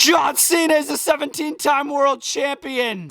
John Cena is a 17-time world champion.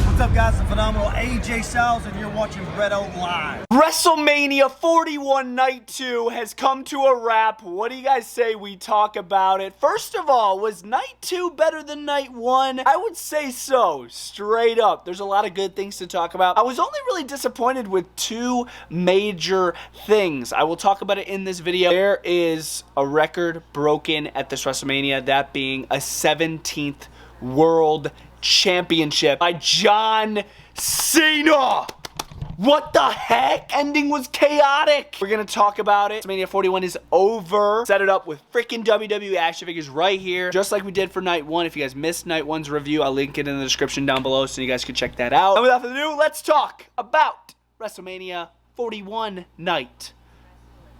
What's up, guys? The phenomenal AJ Styles, and you're watching Bretto Live. WrestleMania 41 Night 2 has come to a wrap. What do you guys say we talk about it? First of all, was Night 2 better than Night 1? I would say so, straight up. There's a lot of good things to talk about. I was only really disappointed with two major things. I will talk about it in this video. There is a record broken at this WrestleMania, that being a 17th World Championship by John Cena. What the heck? Ending was chaotic. We're gonna talk about it. WrestleMania 41 is over. Set it up with freaking WWE action figures right here, just like we did for Night 1. If you guys missed Night 1's review, I'll link it in the description down below so you guys can check that out. And without further ado, let's talk about WrestleMania 41 Night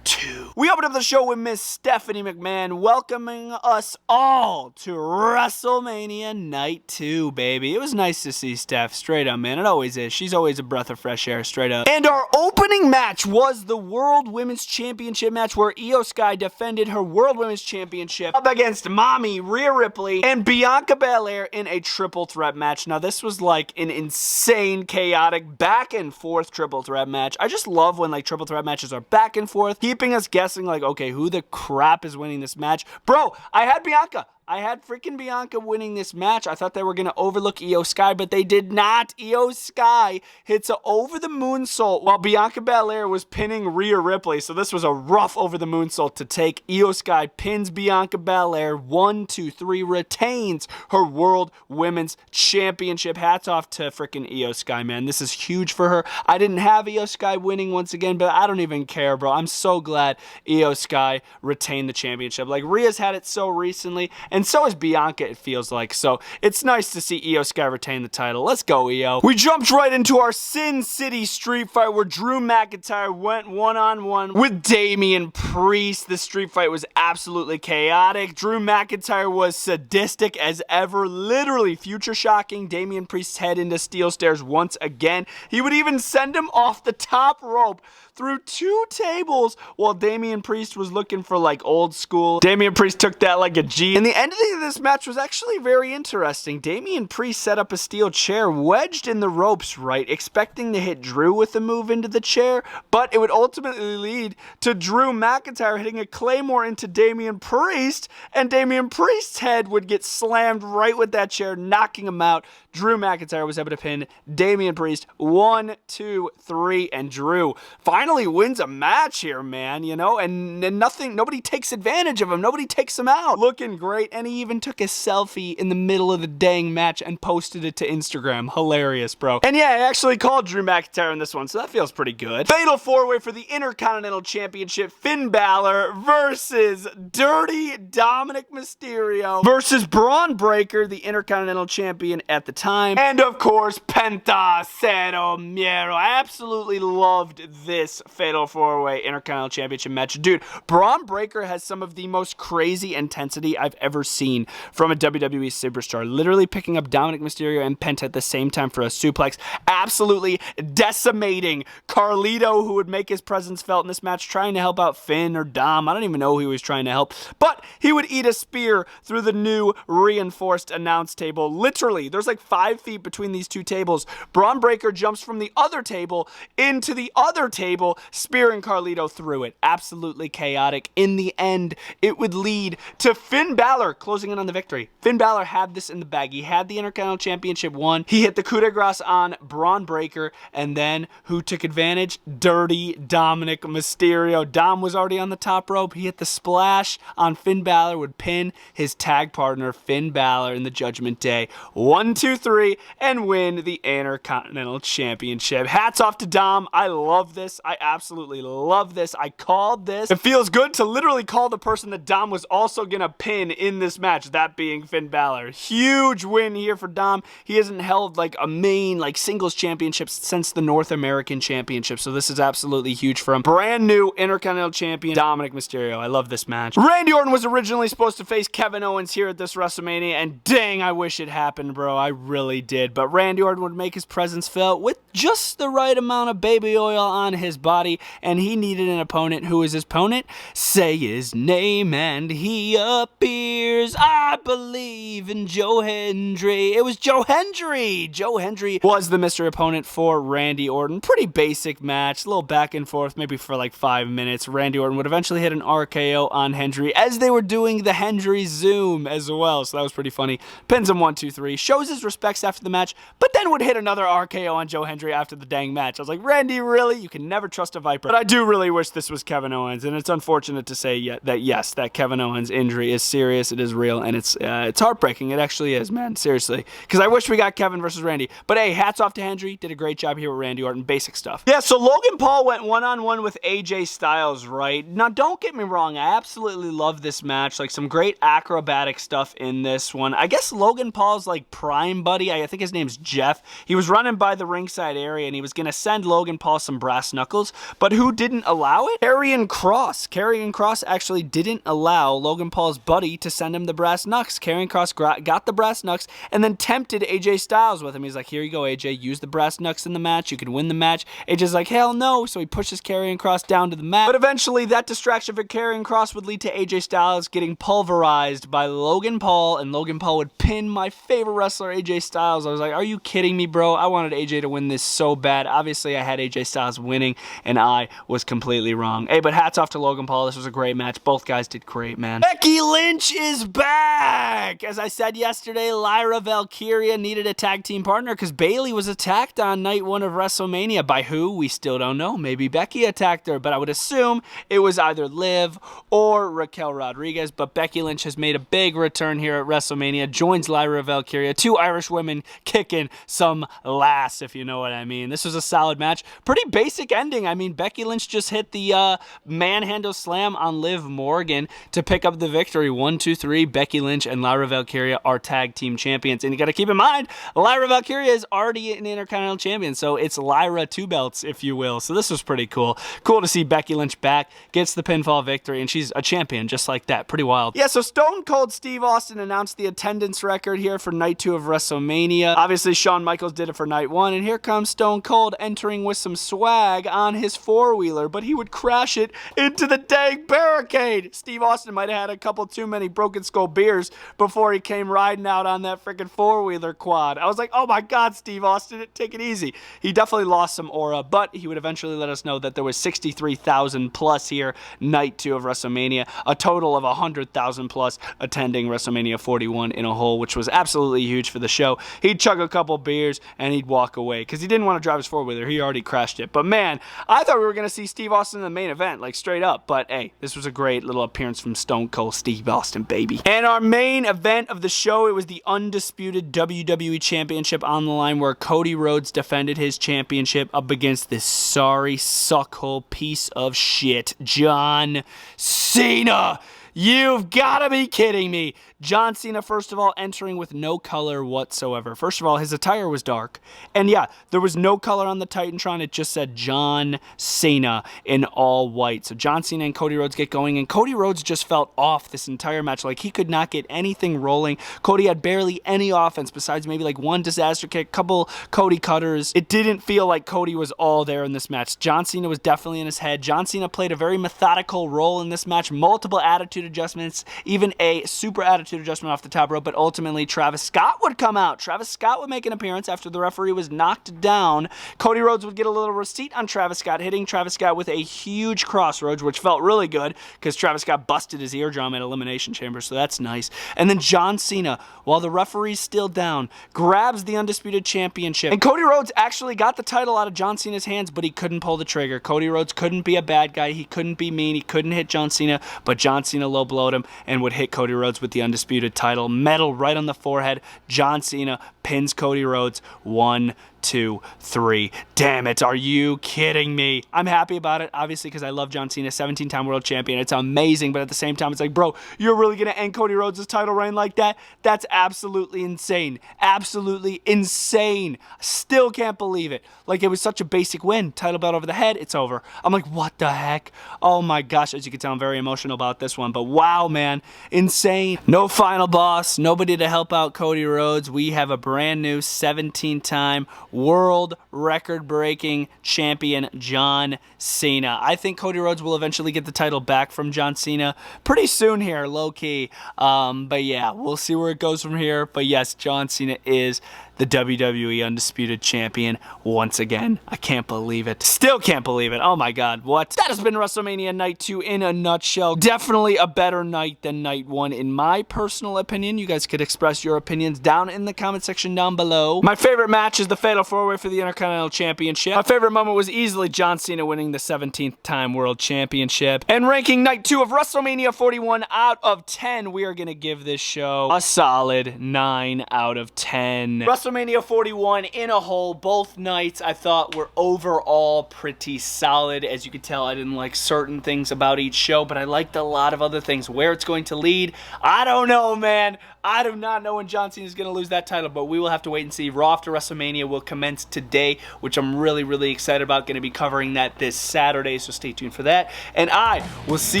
2. We opened up the show with Miss Stephanie McMahon welcoming us all to WrestleMania Night 2, baby. It was nice to see Steph, straight up, man. It always is. She's always a breath of fresh air, straight up. And our opening match was the World Women's Championship match, where Io Sky defended her World Women's Championship up against Mommy Rhea Ripley and Bianca Belair in a triple threat match. Now, this was like an insane, chaotic, back and forth triple threat match. I just love when like triple threat matches are back and forth, keeping us guessing like, okay, who the crap is winning this match? Bro, I had Bianca. I had freaking Bianca winning this match. I thought they were going to overlook Io Sky, but they did not. Io Sky hits a over the moonsault while Bianca Belair was pinning Rhea Ripley. So this was a rough over the moonsault to take. Io Sky pins Bianca Belair. 1, 2, 3, retains her World Women's Championship. Hats off to freaking Io Sky, man. This is huge for her. I didn't have Io Sky winning once again, but I don't even care, bro. I'm so glad Io Sky retained the championship. Like, Rhea's had it so recently, and so is Bianca, it feels like. So it's nice to see Io Sky retain the title. Let's go, Io. We jumped right into our Sin City street fight where Drew McIntyre went one-on-one with Damian Priest. The street fight was absolutely chaotic. Drew McIntyre was sadistic as ever, literally future shocking Damian Priest's head into steel stairs once again. He would even send him off the top rope through 2 tables while Damian Priest was looking for like old school. Damian Priest took that like a G. And the ending of this match was actually very interesting. Damian Priest set up a steel chair wedged in the ropes, right, expecting to hit Drew with a move into the chair, but it would ultimately lead to Drew McIntyre hitting a Claymore into Damian Priest, and Damian Priest's head would get slammed right with that chair, knocking him out. Drew McIntyre was able to pin Damian Priest 1, 2, 3, and Drew finally wins a match here, man, you know, and nobody takes advantage of him. Nobody takes him out. Looking great, and he even took a selfie in the middle of the dang match and posted it to Instagram. Hilarious, bro. And yeah, I actually called Drew McIntyre in this one, so that feels pretty good. Fatal 4-way for the Intercontinental Championship. Finn Balor versus Dirty Dominic Mysterio versus Braun Breaker, the Intercontinental Champion at the time. And of course, Penta Cero Miedo. I absolutely loved this Fatal 4-way Intercontinental Championship match. Dude, Braun Breaker has some of the most crazy intensity I've ever seen from a WWE superstar. Literally picking up Dominic Mysterio and Penta at the same time for a suplex. Absolutely decimating Carlito, who would make his presence felt in this match, trying to help out Finn or Dom. I don't even know who he was trying to help. But he would eat a spear through the new reinforced announce table. Literally, there's like 5 feet between these 2 tables. Braun Breaker jumps from the other table into the other table, spearing Carlito through it. Absolutely chaotic. In the end, it would lead to Finn Balor closing in on the victory. Finn Balor had this in the bag. He had the Intercontinental Championship won. He hit the coup de grace on Braun Breaker, and then who took advantage? Dirty Dominic Mysterio. Dom was already on the top rope. He hit the splash on Finn Balor, would pin his tag partner Finn Balor in the Judgment Day. 1, 2, 3, and win the Intercontinental Championship. Hats off to Dom. I love this. I absolutely love this. I called this. It feels good to literally call the person that Dom was also gonna pin in this match, that being Finn Balor. Huge win here for Dom. He hasn't held like a main like singles championship since the North American Championship, so this is absolutely huge for him. Brand new Intercontinental Champion Dominic Mysterio. I love this match. Randy Orton was originally supposed to face Kevin Owens here at this WrestleMania, and dang, I wish it happened, bro. I really really did. But Randy Orton would make his presence felt with just the right amount of baby oil on his body, and he needed an opponent. Who is his opponent? Say his name and he appears. I believe in Joe Hendry. It was Joe Hendry. Joe Hendry was the mystery opponent for Randy Orton. Pretty basic match, a little back and forth, maybe for like 5 minutes. Randy Orton would eventually hit an RKO on Hendry as they were doing the Hendry Zoom as well, so that was pretty funny. Pins him 1, 2, 3, shows his respects after the match, but then would hit another RKO on Joe Hendry after the dang match. I was like, Randy, really? You can never trust a Viper. But I do really wish this was Kevin Owens, and it's unfortunate to say that yes, that Kevin Owens injury is serious, it is real, and it's heartbreaking. It actually is, man, seriously. Because I wish we got Kevin versus Randy. But hey, hats off to Hendry. Did a great job here with Randy Orton. Basic stuff. Yeah, so Logan Paul went one-on-one with AJ Styles, right? Now, don't get me wrong. I absolutely love this match. Like, some great acrobatic stuff in this one. I guess Logan Paul's, like, prime buddy, I think his name's Jeff. He was running by the ringside area, and he was going to send Logan Paul some brass knuckles. But who didn't allow it? Karrion Kross. Karrion Kross actually didn't allow Logan Paul's buddy to send him the brass knucks. Karrion Kross got the brass knucks and then tempted AJ Styles with him. He's like, here you go, AJ. Use the brass knucks in the match. You can win the match. AJ's like, hell no. So he pushes Karrion Kross down to the mat. But eventually, that distraction for Karrion Kross would lead to AJ Styles getting pulverized by Logan Paul, and Logan Paul would pin my favorite wrestler, AJ Styles. I was like, are you kidding me, bro? I wanted AJ to win this so bad. Obviously, I had AJ Styles winning, and I was completely wrong. Hey, but hats off to Logan Paul. This was a great match. Both guys did great, man. Becky Lynch is back! As I said yesterday, Lyra Valkyria needed a tag team partner because Bayley was attacked on night 1 of WrestleMania. By who? We still don't know. Maybe Becky attacked her, but I would assume it was either Liv or Raquel Rodriguez. But Becky Lynch has made a big return here at WrestleMania, joins Lyra Valkyria, 2 Irish women kicking some lass, if you know what I mean. This was a solid match. Pretty basic ending. I mean, Becky Lynch just hit the manhandle slam on Liv Morgan to pick up the victory. 1, 2, 3. Becky Lynch and Lyra Valkyria are tag team champions. And you got to keep in mind, Lyra Valkyria is already an Intercontinental champion, so it's Lyra 2 belts, if you will. So this was pretty cool. Cool to see Becky Lynch back, gets the pinfall victory, and she's a champion just like that. Pretty wild. Yeah, so Stone Cold Steve Austin announced the attendance record here for night 2 of WrestleMania. Obviously, Shawn Michaels did it for night 1, and here comes Stone Cold entering with some swag on his 4-wheeler, but he would crash it into the dang barricade. Steve Austin might have had a couple too many Broken Skull beers before he came riding out on that freaking 4-wheeler quad. I was like, oh my God, Steve Austin, take it easy. He definitely lost some aura, but he would eventually let us know that there was 63,000 plus here, night 2 of WrestleMania, a total of 100,000 plus attending WrestleMania 41 in a whole, which was absolutely huge for the show. He'd chug a couple beers and he'd walk away because he didn't want to drive his 4-wheeler. He already crashed it. But man, I thought we were going to see Steve Austin in the main event, like straight up. But hey, this was a great little appearance from Stone Cold Steve Austin, baby. And our main event of the show, it was the undisputed WWE Championship on the line, where Cody Rhodes defended his championship up against this sorry suckhole piece of shit, John Cena. You've got to be kidding me. John Cena, first of all, entering with no color whatsoever. First of all, his attire was dark. And yeah, there was no color on the Titantron. It just said John Cena in all white. So John Cena and Cody Rhodes get going, and Cody Rhodes just felt off this entire match. Like, he could not get anything rolling. Cody had barely any offense besides maybe like one disaster kick, couple Cody cutters. It didn't feel like Cody was all there in this match. John Cena was definitely in his head. John Cena played a very methodical role in this match, multiple attitude adjustments, even a super attitude adjustment off the top rope, but ultimately Travis Scott would come out. Travis Scott would make an appearance after the referee was knocked down. Cody Rhodes would get a little receipt on Travis Scott, hitting Travis Scott with a huge crossroads, which felt really good because Travis Scott busted his eardrum at Elimination Chamber, so that's nice. And then John Cena, while the referee's still down, grabs the Undisputed Championship. And Cody Rhodes actually got the title out of John Cena's hands, but he couldn't pull the trigger. Cody Rhodes couldn't be a bad guy. He couldn't be mean. He couldn't hit John Cena, but John Cena low-blowed him and would hit Cody Rhodes with the Undisputed title. Metal right on the forehead. John Cena pins Cody Rhodes 1, 2, 3. Damn it, are you kidding me? I'm happy about it, obviously, because I love John Cena, 17-time world champion. It's amazing, but at the same time, it's like, bro, you're really going to end Cody Rhodes' title reign like that? That's absolutely insane. Absolutely insane. Still can't believe it. Like, it was such a basic win. Title belt over the head, it's over. I'm like, what the heck? Oh my gosh, as you can tell, I'm very emotional about this one, but wow, man, insane. No final boss, nobody to help out Cody Rhodes. We have a brand new 17-time world record-breaking champion, John Cena. I think Cody Rhodes will eventually get the title back from John Cena pretty soon here, low-key. But yeah, we'll see where it goes from here. But yes, John Cena is the WWE Undisputed Champion once again. I can't believe it. Still can't believe it. Oh my God, what? That has been WrestleMania Night 2 in a nutshell. Definitely a better night than Night 1 in my personal opinion. You guys could express your opinions down in the comment section down below. My favorite match is the Fatal 4-Way for the Intercontinental Championship. My favorite moment was easily John Cena winning the 17th time World Championship. And ranking Night 2 of WrestleMania 41 out of 10, we are going to give this show a solid 9 out of 10. WrestleMania 41 in a whole, both nights I thought were overall pretty solid. As you can tell, I didn't like certain things about each show, but I liked a lot of other things. Where it's going to lead, I don't know, man. I do not know when John Cena is going to lose that title, but we will have to wait and see. Raw after WrestleMania will commence today, which I'm really, really excited about. Going to be covering that this Saturday, so stay tuned for that. And I will see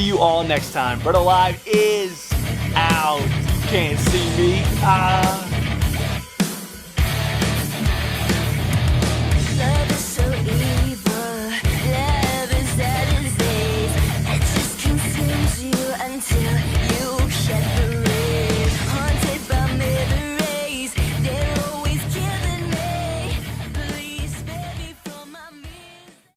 you all next time. Bretto Live is out. Can't see me.